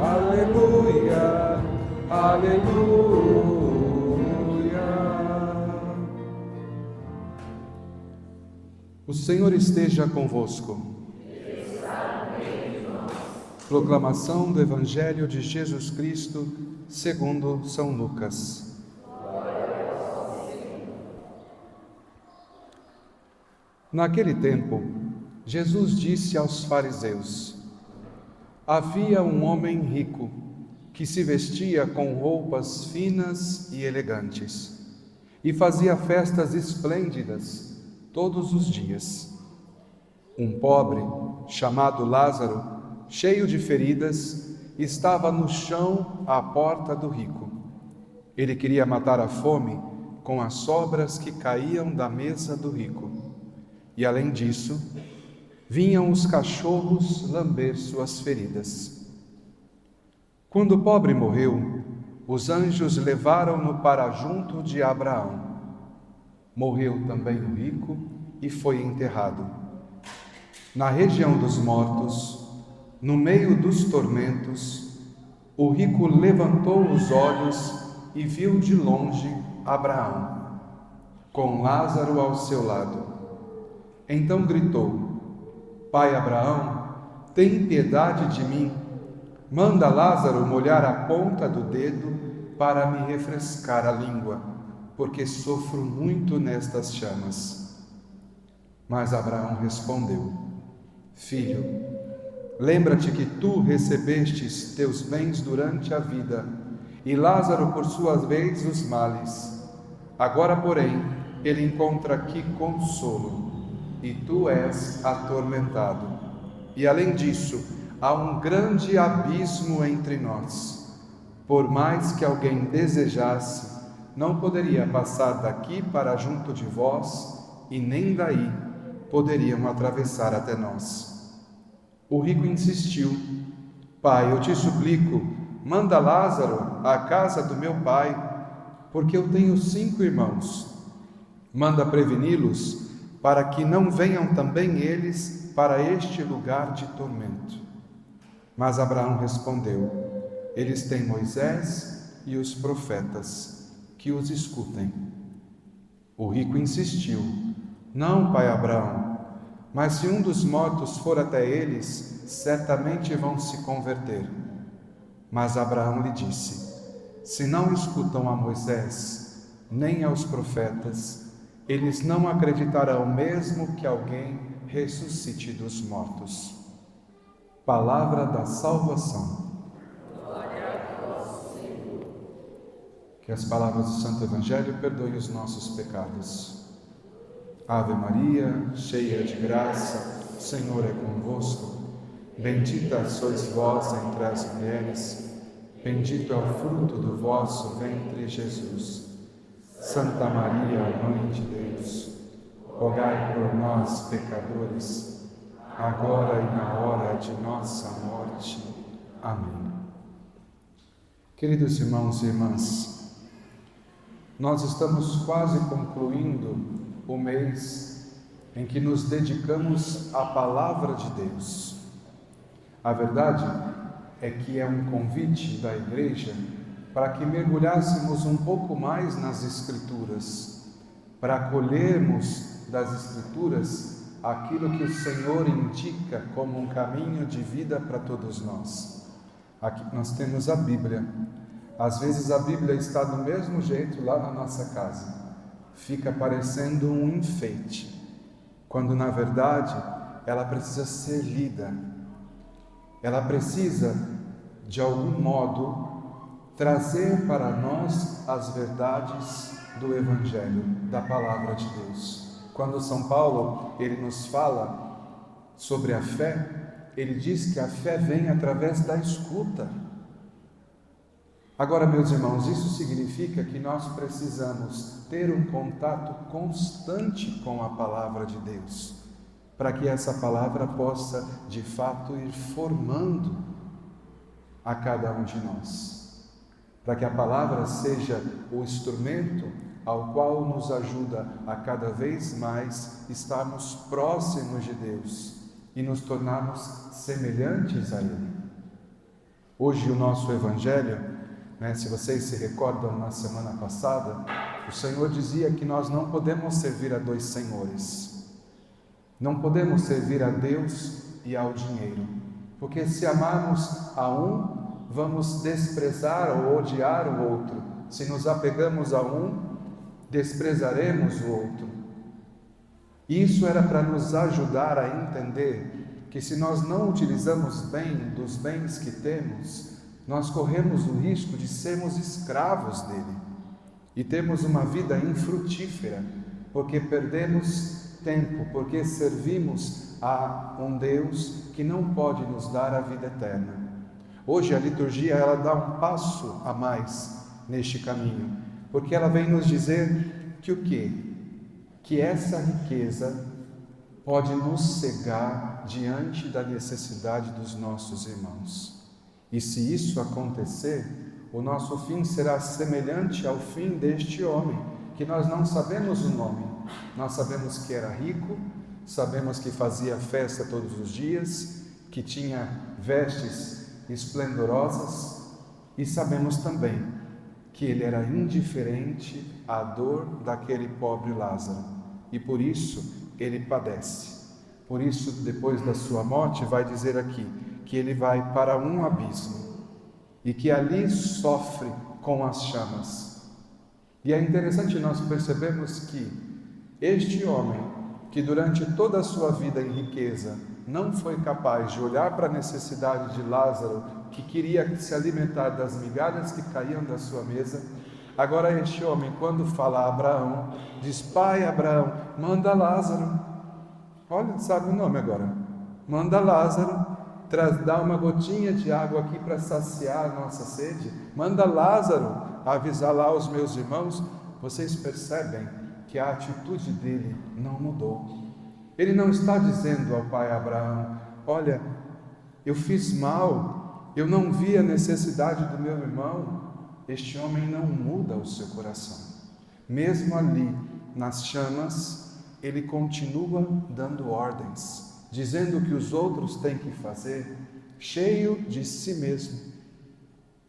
Aleluia, aleluia. O Senhor esteja convosco. Proclamação do Evangelho de Jesus Cristo segundo São Lucas. Naquele tempo, Jesus disse aos fariseus: havia um homem rico que se vestia com roupas finas e elegantes e fazia festas esplêndidas todos os dias. Um pobre, chamado Lázaro, cheio de feridas, estava no chão à porta do rico. Ele queria matar a fome com as sobras que caíam da mesa do rico. E além disso, vinham os cachorros lamber suas feridas. Quando o pobre morreu, os anjos levaram-no para junto de Abraão. Morreu também o rico e foi enterrado. Na região dos mortos, no meio dos tormentos, o rico levantou os olhos e viu de longe Abraão, com Lázaro ao seu lado. Então gritou: Pai Abraão, tem piedade de mim. Manda Lázaro molhar a ponta do dedo para me refrescar a língua, porque sofro muito nestas chamas. Mas Abraão respondeu: Filho, lembra-te que tu recebestes teus bens durante a vida, e Lázaro por sua vez os males. Agora, porém, ele encontra aqui consolo, e tu és atormentado. E além disso, há um grande abismo entre nós. Por mais que alguém desejasse, não poderia passar daqui para junto de vós, e nem daí poderiam atravessar até nós. O rico insistiu: Pai, eu te suplico, manda Lázaro à casa do meu pai, porque eu tenho 5 irmãos. Manda preveni-los, para que não venham também eles para este lugar de tormento. Mas Abraão respondeu: eles têm Moisés e os profetas, que os escutem. O rico insistiu: não, pai Abraão, mas se um dos mortos for até eles, certamente vão se converter. Mas Abraão lhe disse: se não escutam a Moisés, nem aos profetas, eles não acreditarão mesmo que alguém ressuscite dos mortos. Palavra da salvação. Glória a vós, Senhor. Que as palavras do Santo Evangelho perdoem os nossos pecados. Ave Maria, cheia de graça, o Senhor é convosco. Bendita sois vós entre as mulheres, bendito é o fruto do vosso ventre, Jesus. Santa Maria, Mãe de Deus, rogai por nós, pecadores, agora e na hora de nossa morte. Amém. Queridos irmãos e irmãs, nós estamos quase concluindo o mês em que nos dedicamos à Palavra de Deus. A verdade é que é um convite da Igreja para que mergulhássemos um pouco mais nas Escrituras, para acolhermos das Escrituras aquilo que o Senhor indica como um caminho de vida para todos nós. Aqui nós temos a Bíblia. Às vezes a Bíblia está do mesmo jeito lá na nossa casa. Fica parecendo um enfeite, quando na verdade ela precisa ser lida. Ela precisa, de algum modo, trazer para nós as verdades do Evangelho, da Palavra de Deus. Quando São Paulo, ele nos fala sobre a fé, ele diz que a fé vem através da escuta. Agora, meus irmãos, isso significa que nós precisamos ter um contato constante com a Palavra de Deus, para que essa palavra possa, de fato, ir formando a cada um de nós, para que a palavra seja o instrumento ao qual nos ajuda a cada vez mais estarmos próximos de Deus e nos tornarmos semelhantes a Ele. Hoje o nosso Evangelho, se vocês se recordam, na semana passada, o Senhor dizia que nós não podemos servir a dois senhores. Não podemos servir a Deus e ao dinheiro, porque se amarmos a um, vamos desprezar ou odiar o outro. Se nos apegamos a um, desprezaremos o outro. Isso era para nos ajudar a entender que se nós não utilizamos bem dos bens que temos, nós corremos o risco de sermos escravos dele e termos uma vida infrutífera, porque perdemos tempo, porque servimos a um Deus que não pode nos dar a vida eterna. Hoje a liturgia ela dá um passo a mais neste caminho, porque ela vem nos dizer que o quê? Que essa riqueza pode nos cegar diante da necessidade dos nossos irmãos. E se isso acontecer, o nosso fim será semelhante ao fim deste homem, que nós não sabemos o nome. Nós sabemos que era rico, sabemos que fazia festa todos os dias, que tinha vestes esplendorosas, e sabemos também que ele era indiferente à dor daquele pobre Lázaro, e por isso ele padece. Por isso, depois da sua morte, vai dizer aqui que ele vai para um abismo e que ali sofre com as chamas. E é interessante nós percebermos que este homem, que durante toda a sua vida em riqueza não foi capaz de olhar para a necessidade de Lázaro, que queria se alimentar das migalhas que caíam da sua mesa, agora este homem, quando fala a Abraão, diz: Pai Abraão, manda Lázaro. Olha, sabe o nome agora. Manda Lázaro, dá uma gotinha de água aqui para saciar a nossa sede. Manda Lázaro avisar lá os meus irmãos. Vocês percebem que a atitude dele não mudou. Ele não está dizendo ao pai Abraão: olha, eu fiz mal, eu não vi a necessidade do meu irmão. Este homem não muda o seu coração. Mesmo ali, nas chamas, ele continua dando ordens, dizendo o que os outros têm que fazer, cheio de si mesmo,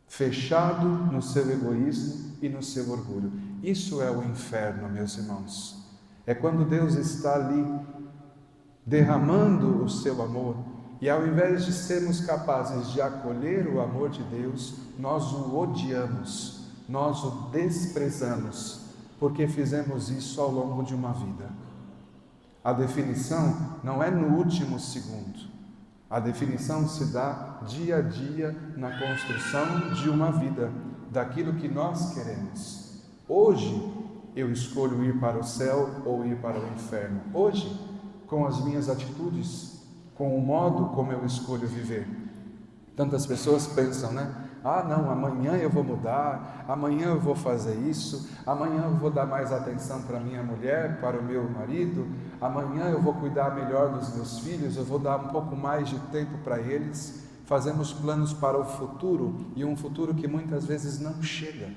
fechado no seu egoísmo e no seu orgulho. Isso é o inferno, meus irmãos. É quando Deus está ali derramando o seu amor, e ao invés de sermos capazes de acolher o amor de Deus, nós o odiamos, nós o desprezamos, porque fizemos isso ao longo de uma vida. A definição não é no último segundo. A definição se dá dia a dia na construção de uma vida, daquilo que nós queremos. Hoje eu escolho ir para o céu ou ir para o inferno. Hoje, com as minhas atitudes, com o modo como eu escolho viver. Tantas pessoas pensam, Ah, não, amanhã eu vou mudar, amanhã eu vou fazer isso, amanhã eu vou dar mais atenção para minha mulher, para o meu marido, amanhã eu vou cuidar melhor dos meus filhos, eu vou dar um pouco mais de tempo para eles. Fazemos planos para o futuro, e um futuro que muitas vezes não chega.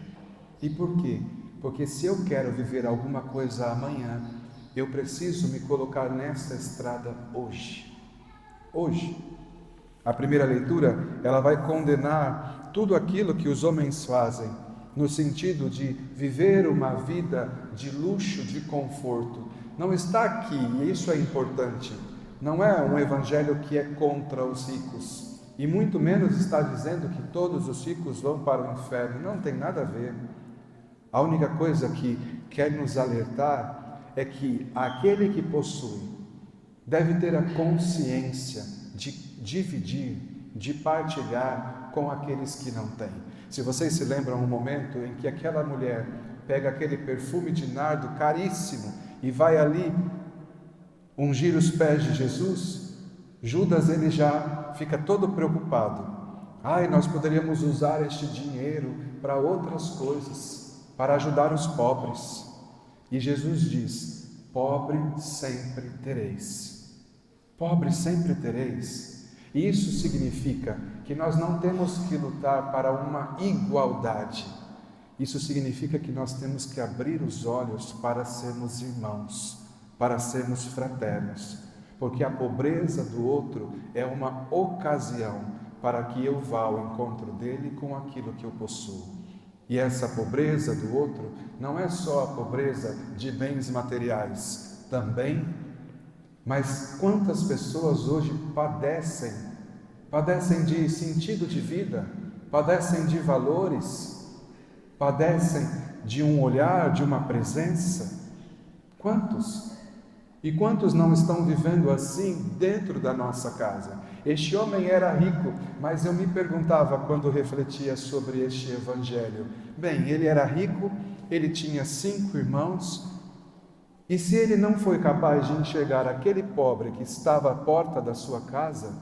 E por quê? Porque se eu quero viver alguma coisa amanhã, eu preciso me colocar nessa estrada hoje. Hoje. A primeira leitura, ela vai condenar tudo aquilo que os homens fazem, no sentido de viver uma vida de luxo, de conforto. Não está aqui, e isso é importante, não é um evangelho que é contra os ricos, e muito menos está dizendo que todos os ricos vão para o inferno. Não tem nada a ver. A única coisa que quer nos alertar é que aquele que possui deve ter a consciência de dividir, de partilhar com aqueles que não têm. Se vocês se lembram um momento em que aquela mulher pega aquele perfume de nardo caríssimo e vai ali ungir os pés de Jesus, Judas ele já fica todo preocupado. Nós poderíamos usar este dinheiro para outras coisas, para ajudar os pobres. E Jesus diz: pobre sempre tereis. Pobre sempre tereis. Isso significa que nós não temos que lutar para uma igualdade. Isso significa que nós temos que abrir os olhos para sermos irmãos, para sermos fraternos, porque a pobreza do outro é uma ocasião para que eu vá ao encontro dele com aquilo que eu possuo. E essa pobreza do outro não é só a pobreza de bens materiais, também, mas quantas pessoas hoje padecem de sentido de vida, padecem de valores, padecem de um olhar, de uma presença. Quantos? E quantos não estão vivendo assim dentro da nossa casa? Este homem era rico, mas eu me perguntava quando refletia sobre este evangelho. Bem, ele era rico, ele tinha 5 irmãos, e se ele não foi capaz de enxergar aquele pobre que estava à porta da sua casa,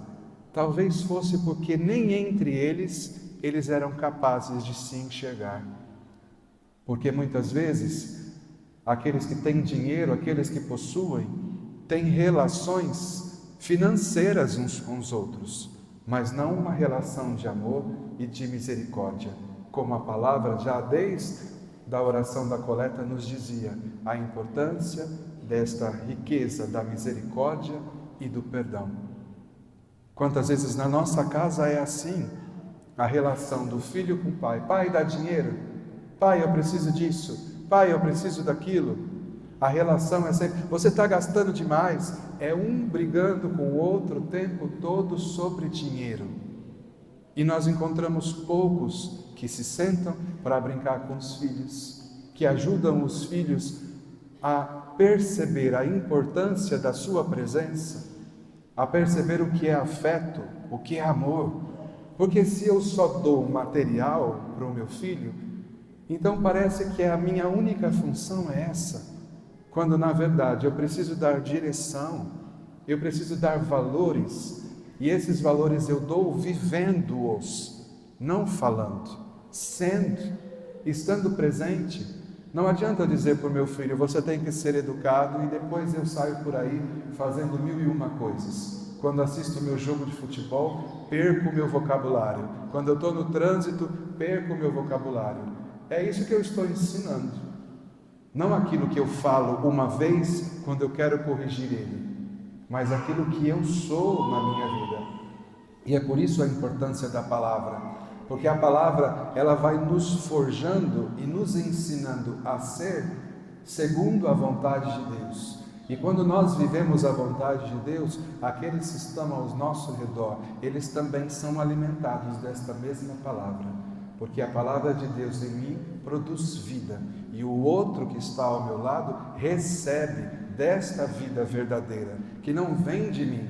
talvez fosse porque nem entre eles eram capazes de se enxergar. Porque muitas vezes, aqueles que têm dinheiro, aqueles que possuem, têm relações financeiras uns com os outros, mas não uma relação de amor e de misericórdia, como a palavra já desde da oração da coleta nos dizia, a importância desta riqueza da misericórdia e do perdão. Quantas vezes na nossa casa é assim, a relação do filho com o pai. Pai, dá dinheiro. Pai, eu preciso disso. Pai, eu preciso daquilo. A relação é sempre, você está gastando demais. É um brigando com o outro o tempo todo sobre dinheiro. E nós encontramos poucos que se sentam para brincar com os filhos, que ajudam os filhos a perceber a importância da sua presença, a perceber o que é afeto, o que é amor. Porque se eu só dou material para o meu filho, então parece que a minha única função é essa, quando na verdade eu preciso dar direção, eu preciso dar valores, e esses valores eu dou vivendo-os, não falando, sendo, estando presente. Não adianta dizer para o meu filho, você tem que ser educado, e depois eu saio por aí fazendo 1001 coisas. Quando assisto o meu jogo de futebol, perco o meu vocabulário. Quando eu estou no trânsito, perco o meu vocabulário. É isso que eu estou ensinando. Não aquilo que eu falo uma vez quando eu quero corrigir ele, mas aquilo que eu sou na minha vida. E é por isso a importância da palavra, porque a palavra ela vai nos forjando e nos ensinando a ser segundo a vontade de Deus. E quando nós vivemos a vontade de Deus, aqueles que estão ao nosso redor, eles também são alimentados desta mesma palavra, porque a palavra de Deus em mim produz vida, e o outro que está ao meu lado recebe desta vida verdadeira, que não vem de mim,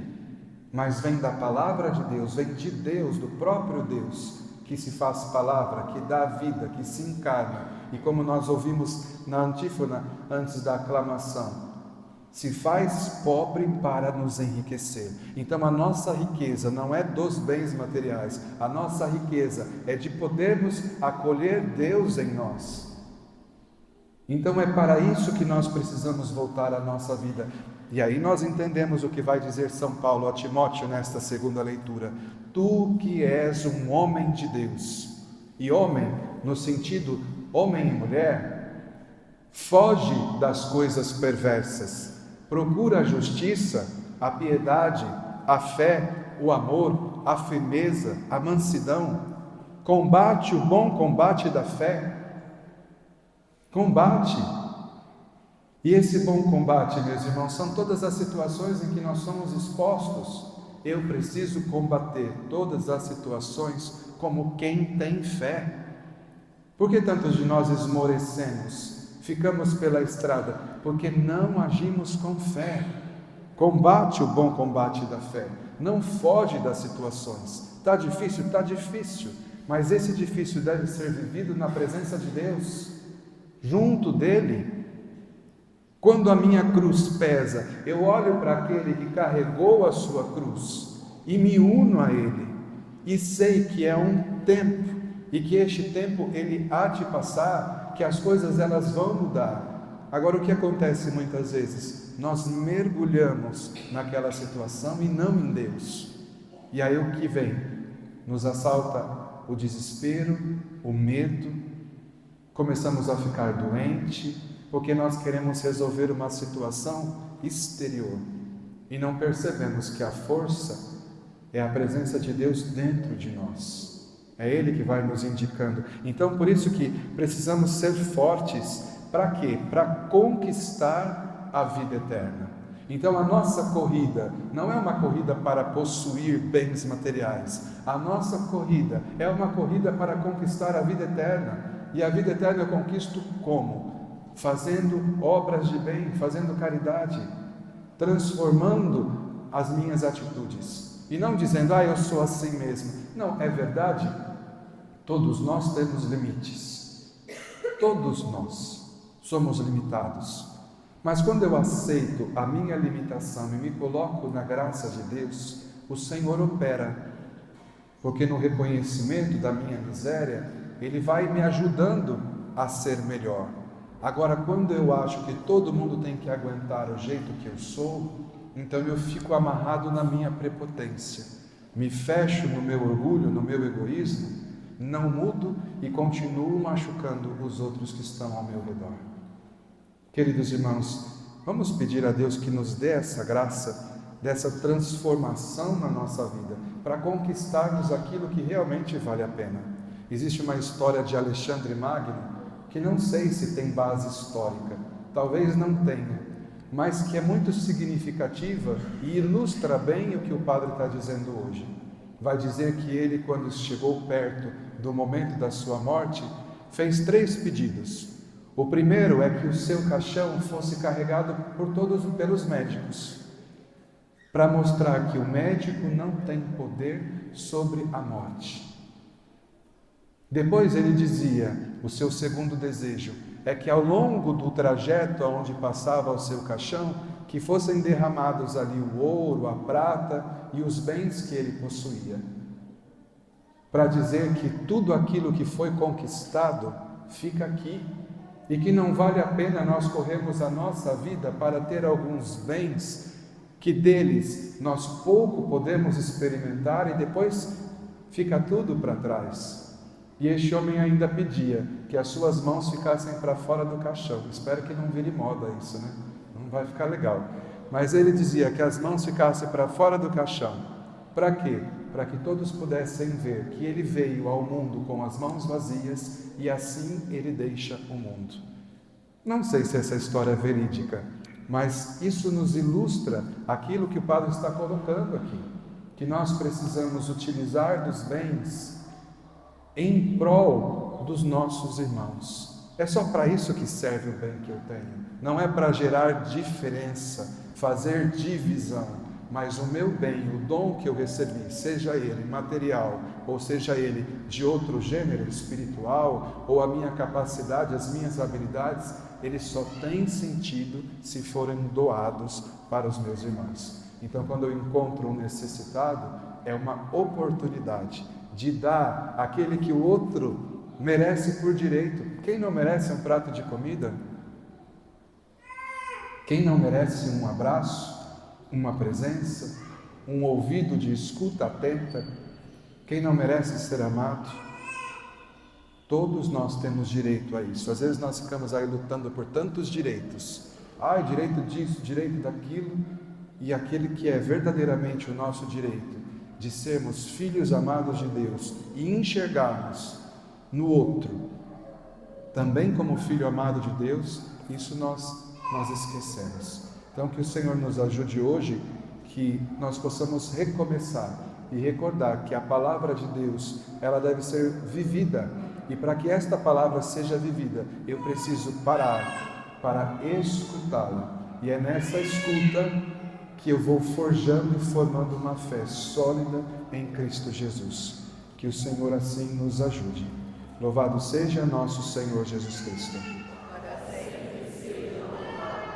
mas vem da palavra de Deus, vem de Deus, do próprio Deus, que se faz palavra, que dá vida, que se encarna. E como nós ouvimos na antífona antes da aclamação, se faz pobre para nos enriquecer. Então a nossa riqueza não é dos bens materiais, a nossa riqueza é de podermos acolher Deus em nós. Então é para isso que nós precisamos voltar à nossa vida. E aí nós entendemos o que vai dizer São Paulo a Timóteo nesta segunda leitura. Tu que és um homem de Deus, e homem no sentido homem e mulher, foge das coisas perversas, procura a justiça, a piedade, a fé, o amor, a firmeza, a mansidão, combate o bom combate da fé, combate. E esse bom combate, meus irmãos, são todas as situações em que nós somos expostos. Eu preciso combater todas as situações como quem tem fé. Por que tantos de nós esmorecemos? Ficamos pela estrada porque não agimos com fé. Combate o bom combate da fé. Não foge das situações. Está difícil, mas esse difícil deve ser vivido na presença de Deus, junto dele. Quando a minha cruz pesa, eu olho para aquele que carregou a sua cruz e me uno a ele, e sei que é um tempo, e que este tempo ele há de passar, que as coisas elas vão mudar. Agora, o que acontece muitas vezes? Nós mergulhamos naquela situação e não em Deus. E aí o que vem? Nos assalta o desespero, o medo, começamos a ficar doente, porque nós queremos resolver uma situação exterior e não percebemos que a força É a presença de Deus dentro de nós. É Ele que vai nos indicando. Então, por isso que precisamos ser fortes. Para quê? Para conquistar a vida eterna. Então, a nossa corrida não é uma corrida para possuir bens materiais. A nossa corrida é uma corrida para conquistar a vida eterna. E a vida eterna eu conquisto como? Fazendo obras de bem, fazendo caridade, transformando as minhas atitudes. E não dizendo, eu sou assim mesmo. Não, é verdade. Todos nós temos limites. Todos nós somos limitados. Mas quando eu aceito a minha limitação e me coloco na graça de Deus, o Senhor opera. Porque no reconhecimento da minha miséria, Ele vai me ajudando a ser melhor. Agora, quando eu acho que todo mundo tem que aguentar o jeito que eu sou, então eu fico amarrado na minha prepotência. Me fecho no meu orgulho, no meu egoísmo, não mudo e continuo machucando os outros que estão ao meu redor. Queridos irmãos, vamos pedir a Deus que nos dê essa graça, dessa transformação na nossa vida, para conquistarmos aquilo que realmente vale a pena. Existe uma história de Alexandre Magno, que não sei se tem base histórica, talvez não tenha, mas que é muito significativa e ilustra bem o que o padre está dizendo hoje. Vai dizer que ele, quando chegou perto do momento da sua morte, fez 3 pedidos. O primeiro é que o seu caixão fosse carregado pelos médicos, para mostrar que o médico não tem poder sobre a morte. Depois ele dizia, o seu segundo desejo é que ao longo do trajeto onde passava o seu caixão, que fossem derramados ali o ouro, a prata e os bens que ele possuía, para dizer que tudo aquilo que foi conquistado fica aqui e que não vale a pena nós corrermos a nossa vida para ter alguns bens que deles nós pouco podemos experimentar e depois fica tudo para trás. E este homem ainda pedia que as suas mãos ficassem para fora do caixão. Espero que não vire moda isso, né? Não vai ficar legal. Mas ele dizia que as mãos ficassem para fora do caixão. Para quê? Para que todos pudessem ver que ele veio ao mundo com as mãos vazias e assim ele deixa o mundo. Não sei se essa história é verídica, mas isso nos ilustra aquilo que o padre está colocando aqui, que nós precisamos utilizar dos bens em prol dos nossos irmãos. É só para isso que serve o bem que eu tenho. Não é para gerar diferença, fazer divisão, mas o meu bem, o dom que eu recebi, seja ele material ou seja ele de outro gênero, espiritual, ou a minha capacidade, as minhas habilidades, ele só tem sentido se forem doados para os meus irmãos. Então, quando eu encontro um necessitado, é uma oportunidade de dar aquele que o outro merece por direito. Quem não merece um prato de comida? Quem não merece um abraço, uma presença, um ouvido de escuta atenta? Quem não merece ser amado? Todos nós temos direito a isso. Às vezes nós ficamos aí lutando por tantos direitos. Direito disso, direito daquilo. E aquele que é verdadeiramente o nosso direito, de sermos filhos amados de Deus e enxergarmos no outro também como filho amado de Deus, isso nós esquecemos. Então que o Senhor nos ajude hoje, que nós possamos recomeçar e recordar que a palavra de Deus, ela deve ser vivida, e para que esta palavra seja vivida, eu preciso parar para escutá-la, e é nessa escuta que eu vou forjando e formando uma fé sólida em Cristo Jesus. Que o Senhor assim nos ajude. Louvado seja nosso Senhor Jesus Cristo.